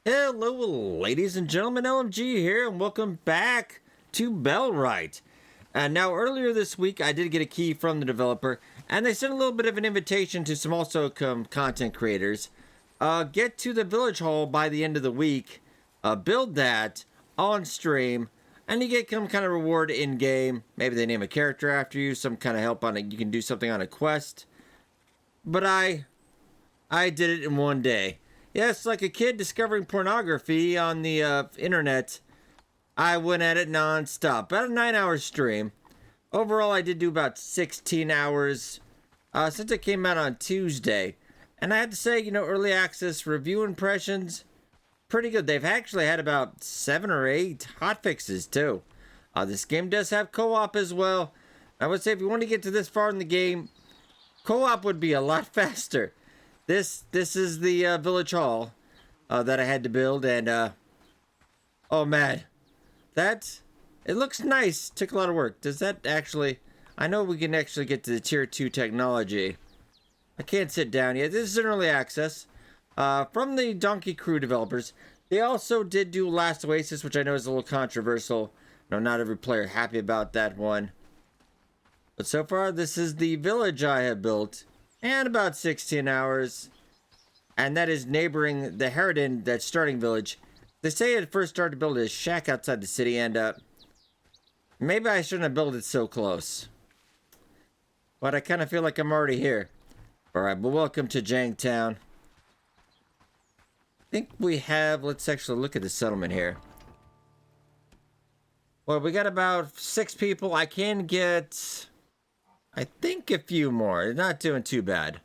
Hello, ladies and gentlemen, LMG here, and welcome back to Bellwright. Now, earlier this week, I did get a key from the developer, and they sent a little bit of an invitation to some content creators. Get to the village hall by the end of the week, build that on stream, and you get some kind of reward in game. Maybe they name a character after you, some kind of help on it. You can do something on a quest. But I did it in one day. Yes, like a kid discovering pornography on the internet, I went at it non-stop. About a 9-hour stream. Overall, I did do about 16 hours since it came out on Tuesday. And I had to say, early access review impressions, pretty good. They've actually had about 7 or 8 hotfixes, too. This game does have co-op as well. I would say if you want to get to this far in the game, co-op would be a lot faster. This is the village hall that I had to build, and oh man, it looks nice. Took a lot of work. Does that actually? I know we can actually get to the tier 2 technology. I can't sit down yet. This is an early access from the Donkey Crew developers. They also did do Last Oasis, which I know is a little controversial. No, not every player happy about that one. But so far, this is the village I have built. And about 16 hours. And that is neighboring the Harridan, that starting village. They say it first started to build a shack outside the city, and maybe I shouldn't have built it so close. But I kind of feel like I'm already here. Alright, but welcome to Jangtown. I think we have, let's actually look at the settlement here. Well, we got about 6 people. I can get, I think, a few more. Not doing too bad.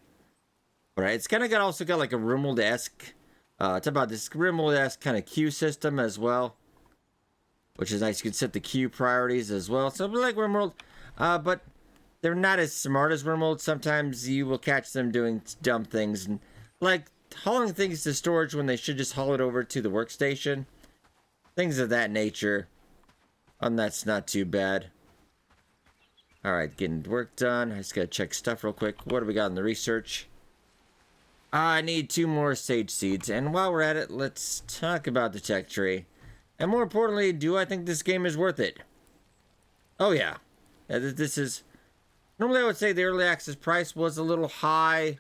Alright, it's kind of also got like a Rimworld-esque, it's about this Rimworld-esque kind of queue system as well. Which is nice. You can set the queue priorities as well. So like Rimworld, but they're not as smart as Rimworld. Sometimes you will catch them doing dumb things. And like hauling things to storage when they should just haul it over to the workstation. Things of that nature. And that's not too bad. Alright, getting work done. I just gotta check stuff real quick. What do we got in the research? I need 2 more sage seeds. And while we're at it, let's talk about the tech tree. And more importantly, do I think this game is worth it? Oh yeah. This is... Normally I would say the early access price was a little high.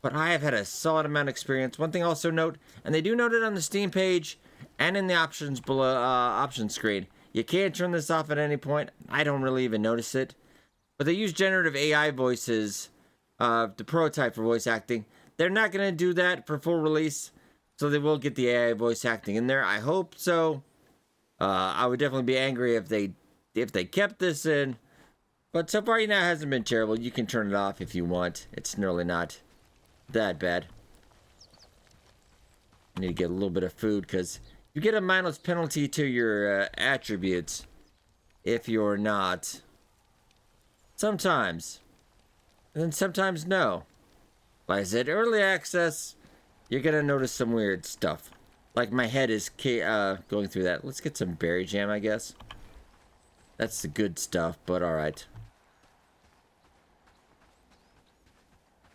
But I have had a solid amount of experience. One thing also note, and they do note it on the Steam page and in the options below, option screen. You can't turn this off at any point. I don't really even notice it. But they use generative AI voices, the prototype for voice acting. They're not going to do that for full release. So they will get the AI voice acting in there. I hope so. I would definitely be angry if they kept this in. But so far, it hasn't been terrible. You can turn it off if you want. It's really not that bad. I need to get a little bit of food because you get a mindless penalty to your attributes if you're not. Sometimes. And then sometimes no. Like I said, early access, you're going to notice some weird stuff. Like my head is going through that. Let's get some berry jam, I guess. That's the good stuff, but alright.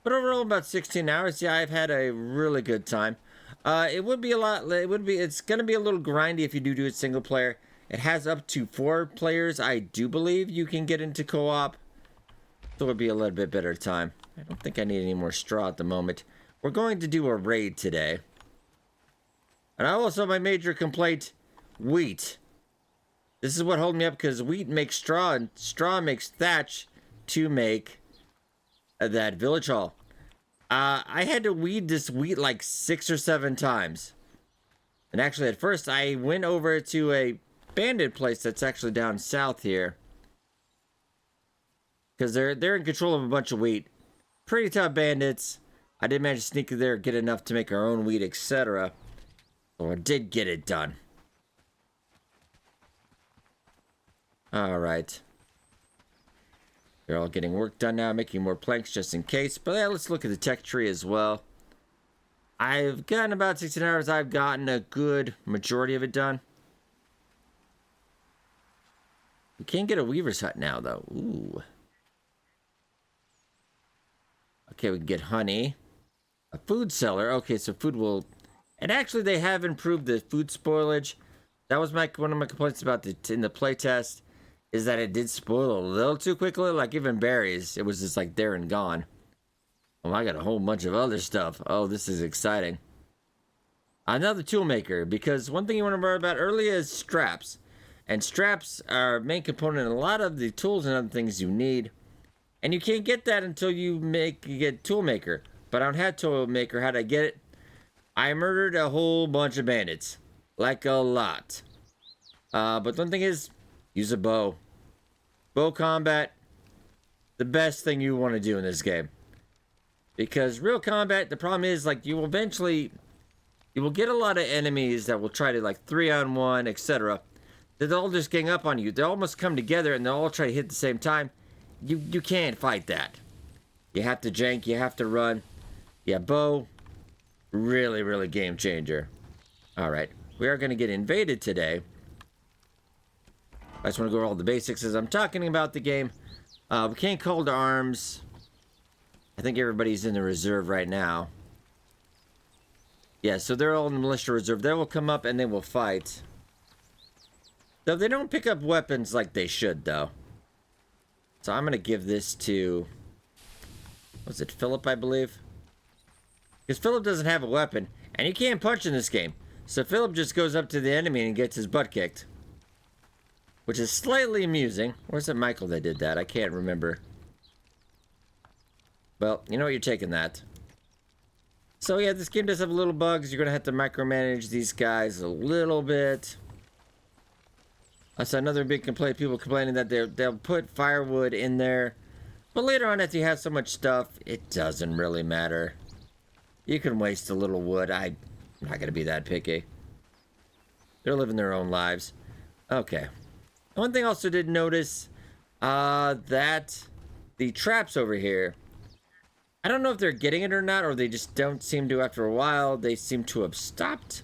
But overall, about 16 hours. Yeah, I've had a really good time. It would be a lot. It's gonna be a little grindy if you do it single player. It has up to 4 players. I do believe you can get into co-op. So it would be a little bit better time. I don't think I need any more straw at the moment. We're going to do a raid today. And I also have my major complaint: wheat. This is what holds me up because wheat makes straw, and straw makes thatch to make that village hall. I had to weed this wheat like 6 or 7 times. And actually, at first, I went over to a bandit place that's actually down south here. Because they're in control of a bunch of wheat. Pretty tough bandits. I did manage to sneak in there, get enough to make our own wheat, etc. So I did get it done. Alright. They're all getting work done now, making more planks just in case. But yeah, let's look at the tech tree as well. I've gotten about 16 hours. I've gotten a good majority of it done. We can't get a weaver's hut now, though. Ooh. Okay, we can get honey. A food seller. Okay, so food will And actually, they have improved the food spoilage. That was one of my complaints about in the playtest, is that it did spoil a little too quickly. Like even berries, it was just like there and gone. Oh, I got a whole bunch of other stuff. Oh, this is exciting. Another tool maker, because one thing you want to worry about earlier is straps. And straps are a main component in a lot of the tools and other things you need. And you can't get that until you get tool maker. But I don't have tool maker. How'd I get it? I murdered a whole bunch of bandits. Like a lot. But one thing is, use a bow. Bow combat, the best thing you want to do in this game. Because real combat, the problem is, like, you will get a lot of enemies that will try to, like, 3-on-1, etc. They'll all just gang up on you. They'll almost come together and they'll all try to hit at the same time. You can't fight that. You have to jank, you have to run. Yeah, bow, really, really game changer. Alright, we are going to get invaded today. I just want to go over all the basics as I'm talking about the game. We can't call to arms. I think everybody's in the reserve right now. Yeah, so they're all in the militia reserve. They will come up and they will fight. Though they don't pick up weapons like they should, though. So I'm going to give this to... Was it Philip, I believe? Because Philip doesn't have a weapon. And you can't punch in this game. So Philip just goes up to the enemy and gets his butt kicked. Which is slightly amusing. Or is it Michael that did that? I can't remember. Well, you know what? You're taking that. So yeah, this game does have little bugs. You're going to have to micromanage these guys a little bit. That's another big complaint. People complaining that they'll put firewood in there. But later on, after you have so much stuff, it doesn't really matter. You can waste a little wood. I'm not going to be that picky. They're living their own lives. Okay. One thing I also did notice, that the traps over here, I don't know if they're getting it or not, or they just don't seem to after a while. They seem to have stopped.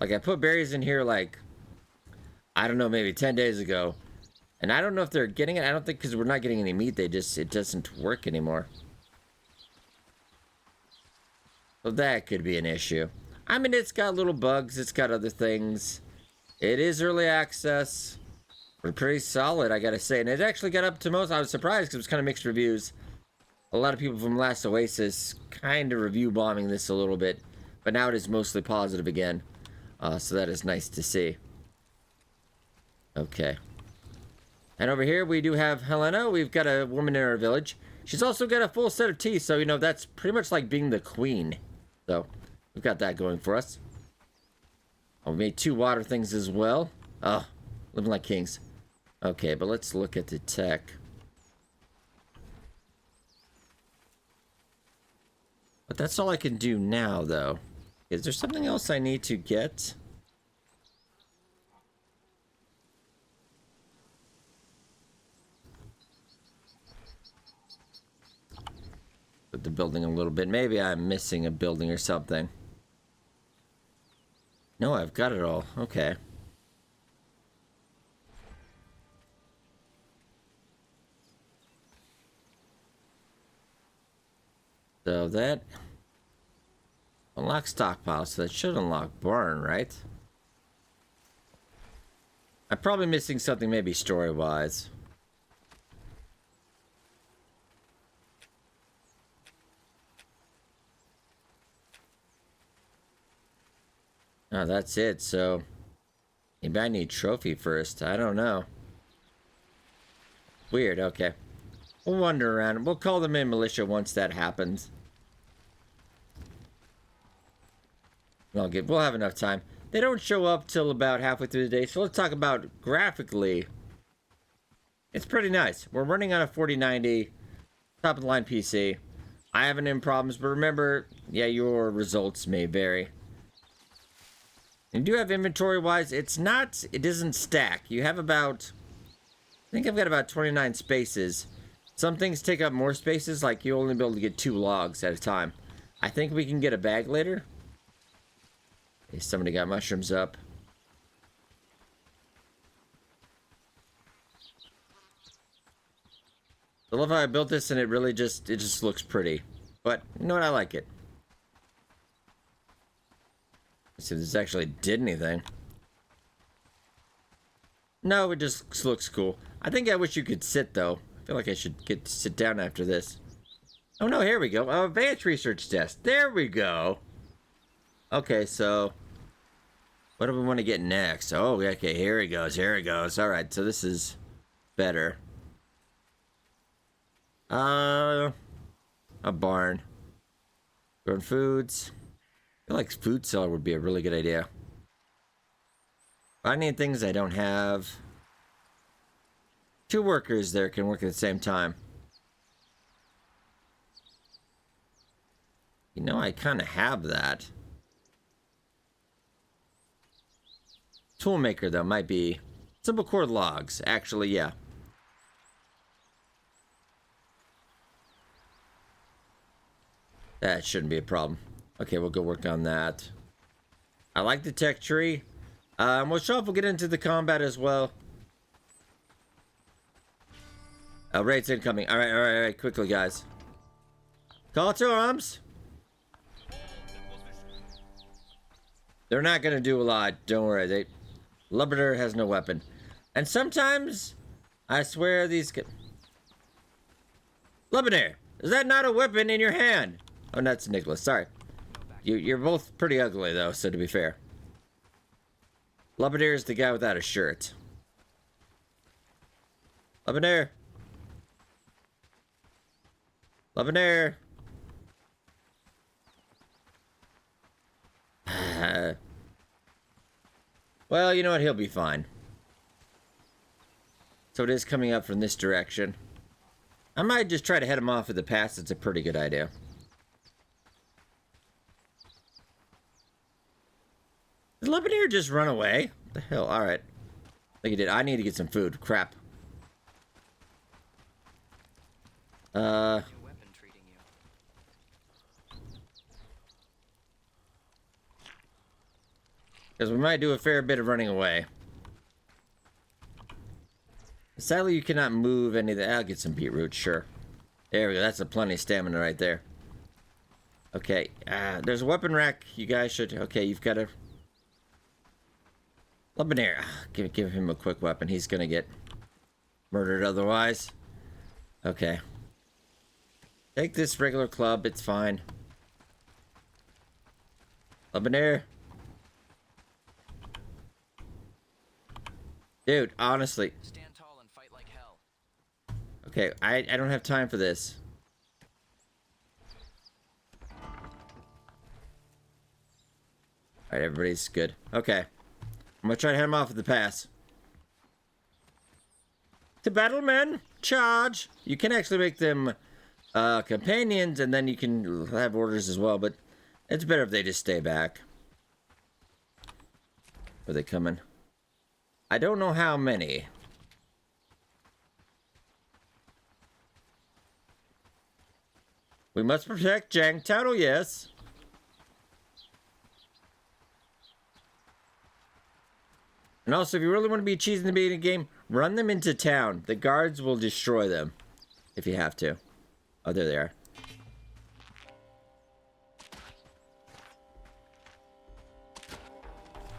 Like, I put berries in here, like, I don't know, maybe 10 days ago. And I don't know if they're getting it. I don't think, because we're not getting any meat, it doesn't work anymore. So that could be an issue. I mean, it's got little bugs. It's got other things. It is early access. We're pretty solid, I gotta say. And it actually got up to most. I was surprised because it was kind of mixed reviews. A lot of people from Last Oasis kind of review bombing this a little bit. But now it is mostly positive again. So that is nice to see. Okay. And over here we do have Helena. We've got a woman in our village. She's also got a full set of teeth. So, you know, that's pretty much like being the queen. So, we've got that going for us. Oh, we made 2 water things as well. Oh, living like kings. Okay, but let's look at the tech. But that's all I can do now, though. Is there something else I need to get? Put the building a little bit. Maybe I'm missing a building or something. No, I've got it all. Okay. So that unlocks stockpile, so that should unlock barn, right? I'm probably missing something, maybe story-wise. Oh, that's it, so maybe I need trophy first. I don't know. Weird, okay. We'll wander around. We'll call them in militia once that happens. We'll have enough time. They don't show up till about halfway through the day, so let's talk about graphically. It's pretty nice. We're running on a 4090 top of the line PC. I haven't had problems, but remember, yeah, your results may vary. You do have inventory wise, it doesn't stack. You have about, I think I've got about 29 spaces. Some things take up more spaces, like you only be able to get 2 logs at a time. I think we can get a bag later. Okay, somebody got mushrooms up. I love how I built this and it just looks pretty. But you know what, I like it. Let's see if this actually did anything. No, it just looks cool. I think I wish you could sit, though. I feel like I should get to sit down after this. Oh, no, here we go. Oh, advanced research desk. There we go. Okay, so... what do we want to get next? Oh, okay, here he goes. Here he goes. All right, so this is better. A barn. Growing foods. I feel like food cellar would be a really good idea. Finding things I don't have. 2 workers there can work at the same time. You know, I kind of have that. Toolmaker, though, might be... simple cord logs. Actually, yeah. That shouldn't be a problem. Okay, we'll go work on that. I like the tech tree. We'll show up, we'll get into the combat as well. Raid's incoming. Alright, quickly, guys. Call to arms. They're not gonna do a lot, don't worry. Lubberter has no weapon. And sometimes, I swear these... Lubberter, is that not a weapon in your hand? Oh, that's Nicholas, sorry. You're both pretty ugly, though, so to be fair. Lubberter is the guy without a shirt. Lubberter. Lubberter. Well, you know what? He'll be fine. So it is coming up from this direction. I might just try to head him off at the pass. It's a pretty good idea. Did Lebanon just run away? What the hell? Alright. I think he did. I need to get some food. Crap. Because we might do a fair bit of running away. Sadly, you cannot move any of that. I'll get some beetroot, sure. There we go. That's a plenty of stamina right there. Okay. There's a weapon rack. You guys should... okay, you've got to... Lebanon. Give him a quick weapon. He's going to get murdered otherwise. Okay. Take this regular club. It's fine. Lebanon. Dude, honestly. Stand tall and fight like hell. Okay, I don't have time for this. Alright, everybody's good. Okay. I'm gonna try to head him off at the pass. To battle, men! Charge! You can actually make them companions, and then you can have orders as well, but it's better if they just stay back. Are they coming? I don't know how many. We must protect Jang Tattle, yes. And also, if you really want to be cheesy in the beginning of the game, run them into town. The guards will destroy them. If you have to. Oh, there they are.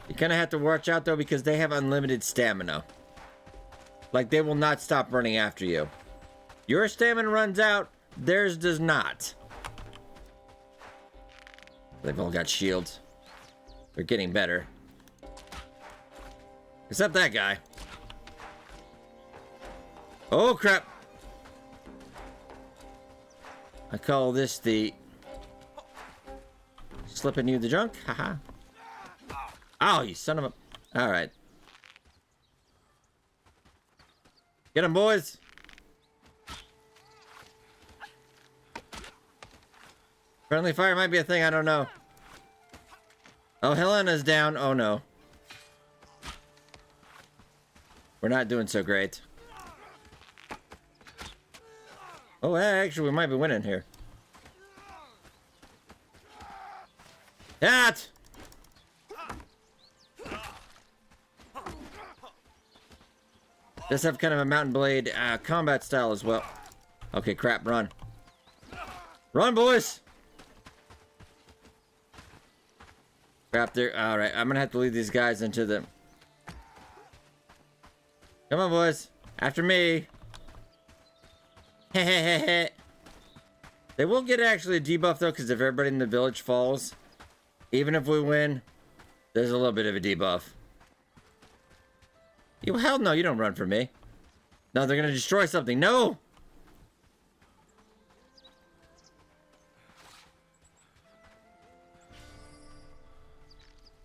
You kind of have to watch out, though, because they have unlimited stamina. Like, they will not stop running after you. Your stamina runs out, theirs does not. They've all got shields. They're getting better. Except that guy. Oh, crap. I call this the... slipping you the junk? Haha. Oh, you son of a... alright. Get him, boys! Friendly fire might be a thing, I don't know. Oh, Helena's down. Oh, no. We're not doing so great. Oh, actually, we might be winning here. That! Does have kind of a mountain blade combat style as well. Okay, crap, run. Run, boys! Crap, there. Alright, I'm gonna have to lead these guys into the... Come on, boys. After me. Hehehehe. They will get actually a debuff, though, because if everybody in the village falls, even if we win, there's a little bit of a debuff. You, hell no, you don't run from me. No, they're gonna destroy something. No!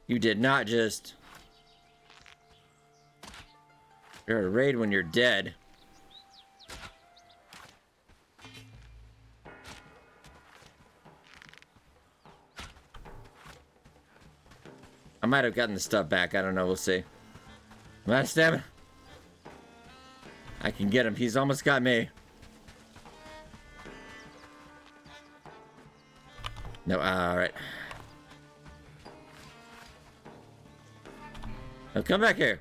You did not just... You're a raid when you're dead. I might have gotten the stuff back. I don't know. We'll see. I'm out of stamina. I can get him. He's almost got me. No, alright. Now come back here.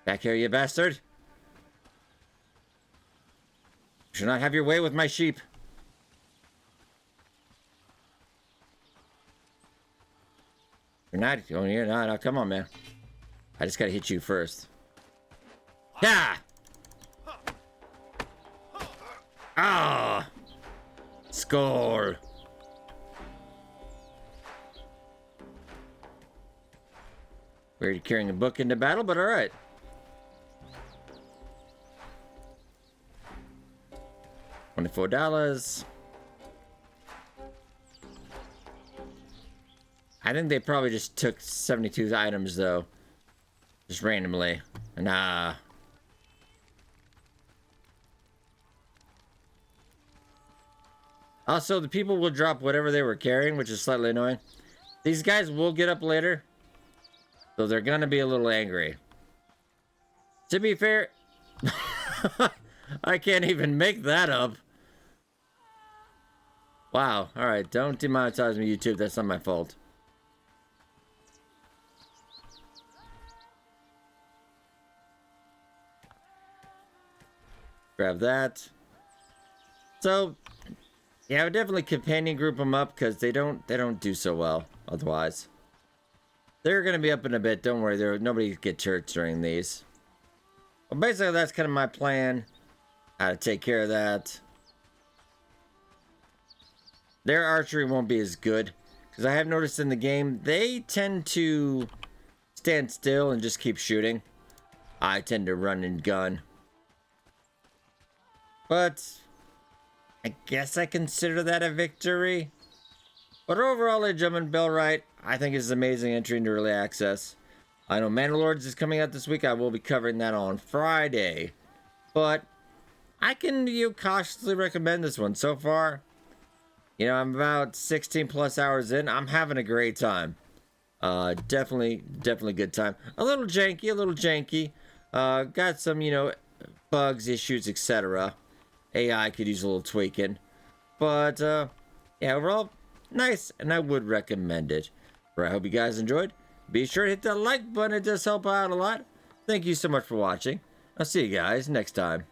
Back here, you bastard. You should not have your way with my sheep. You're not. Oh, you're not. Oh, come on, man. I just gotta hit you first. Yeah! Ah! Score! We're carrying a book into battle, but alright. $24. I think they probably just took 72 items, though. Just randomly. Nah. Also, the people will drop whatever they were carrying, which is slightly annoying. These guys will get up later, so they're gonna be a little angry. To be fair, I can't even make that up. Wow. Alright, don't demonetize me, YouTube. That's not my fault. Grab that. So, yeah, I would definitely companion group them up because they don't do so well otherwise. They're gonna be up in a bit. Don't worry. Nobody gets hurt during these. Well, basically, that's kind of my plan. How to take care of that. Their archery won't be as good because I have noticed in the game they tend to stand still and just keep shooting. I tend to run and gun. But I guess I consider that a victory. But overall, ladies and gentlemen, Bellwright, I think is an amazing entry into early access. I know Mandalords is coming out this week. I will be covering that on Friday. But I can cautiously recommend this one. So far, I'm about 16 plus hours in. I'm having a great time. Definitely good time. A little janky. Got some, bugs, issues, etc. AI could use a little tweaking. But, yeah, overall, nice, and I would recommend it. I hope you guys enjoyed. Be sure to hit that like button. It does help out a lot. Thank you so much for watching. I'll see you guys next time.